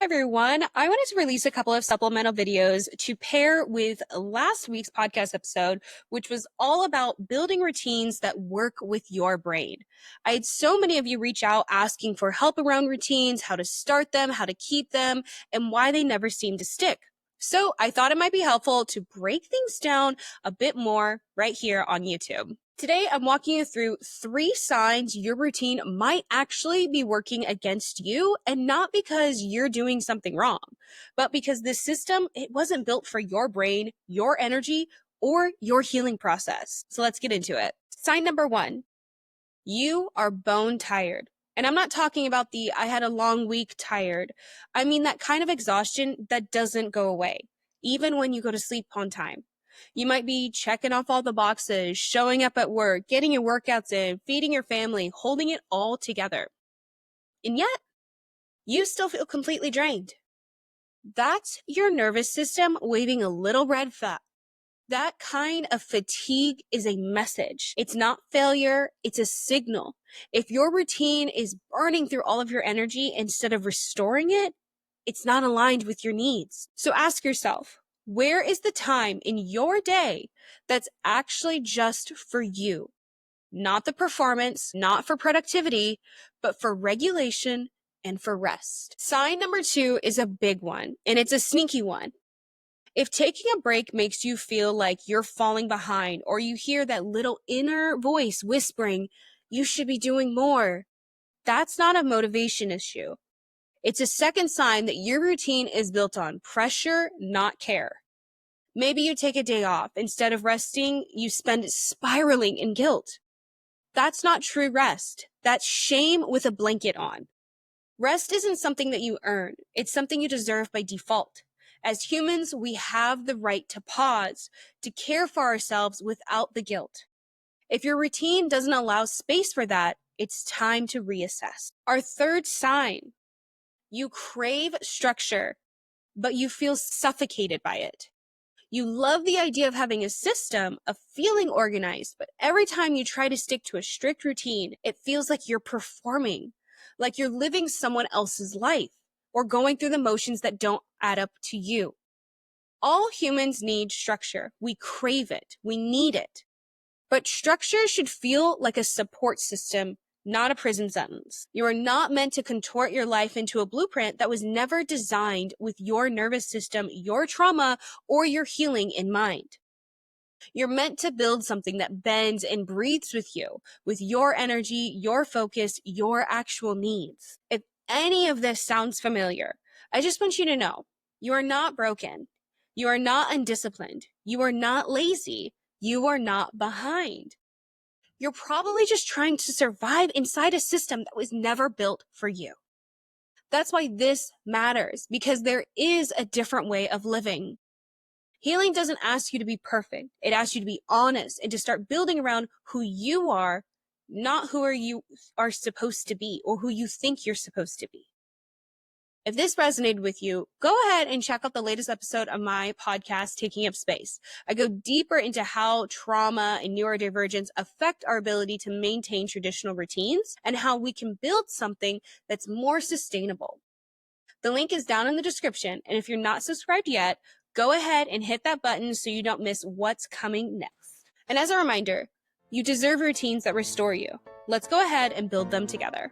Everyone. I wanted to release a couple of supplemental videos to pair with last week's podcast episode, which was all about building routines that work with your brain. I had so many of you reach out asking for help around routines, how to start them, how to keep them, and why they never seem to stick. So I thought it might be helpful to break things down a bit more right here on YouTube. Today, I'm walking you through 3 signs your routine might actually be working against you, and not because you're doing something wrong, but because this system, it wasn't built for your brain, your energy, or your healing process. So let's get into it. Sign number 1, you are bone tired. And I'm not talking about I had a long week tired. I mean that kind of exhaustion that doesn't go away, even when you go to sleep on time. You might be checking off all the boxes, showing up at work, getting your workouts in, feeding your family, holding it all together. And yet, you still feel completely drained. That's your nervous system waving a little red flag. That kind of fatigue is a message. It's not failure, it's a signal. If your routine is burning through all of your energy instead of restoring it, it's not aligned with your needs. So ask yourself, where is the time in your day that's actually just for you? Not the performance, not for productivity, but for regulation and for rest. Sign number 2 is a big one, and it's a sneaky one. If taking a break makes you feel like you're falling behind, or you hear that little inner voice whispering, you should be doing more, that's not a motivation issue. It's a second sign that your routine is built on pressure, not care. Maybe you take a day off. Instead of resting, you spend it spiraling in guilt. That's not true rest. That's shame with a blanket on. Rest isn't something that you earn. It's something you deserve by default. As humans, we have the right to pause, to care for ourselves without the guilt. If your routine doesn't allow space for that, it's time to reassess. Our third sign, you crave structure, but you feel suffocated by it. You love the idea of having a system, of feeling organized, but every time you try to stick to a strict routine, it feels like you're performing, like you're living someone else's life, or going through the motions that don't add up to you. All humans need structure. We crave it. We need it. But structure should feel like a support system, not a prison sentence. You are not meant to contort your life into a blueprint that was never designed with your nervous system, your trauma, or your healing in mind. You're meant to build something that bends and breathes with you, with your energy, your focus, your actual needs. If any of this sounds familiar, I just want you to know, you are not broken. You are not undisciplined. You are not lazy. You are not behind. You're probably just trying to survive inside a system that was never built for you. That's why this matters, because there is a different way of living. Healing doesn't ask you to be perfect. It asks you to be honest and to start building around who you are, not who you are supposed to be or who you think you're supposed to be. If this resonated with you, go ahead and check out the latest episode of my podcast, Taking Up Space. I go deeper into how trauma and neurodivergence affect our ability to maintain traditional routines and how we can build something that's more sustainable. The link is down in the description, and if you're not subscribed yet, go ahead and hit that button so you don't miss what's coming next. And as a reminder, you deserve routines that restore you. Let's go ahead and build them together.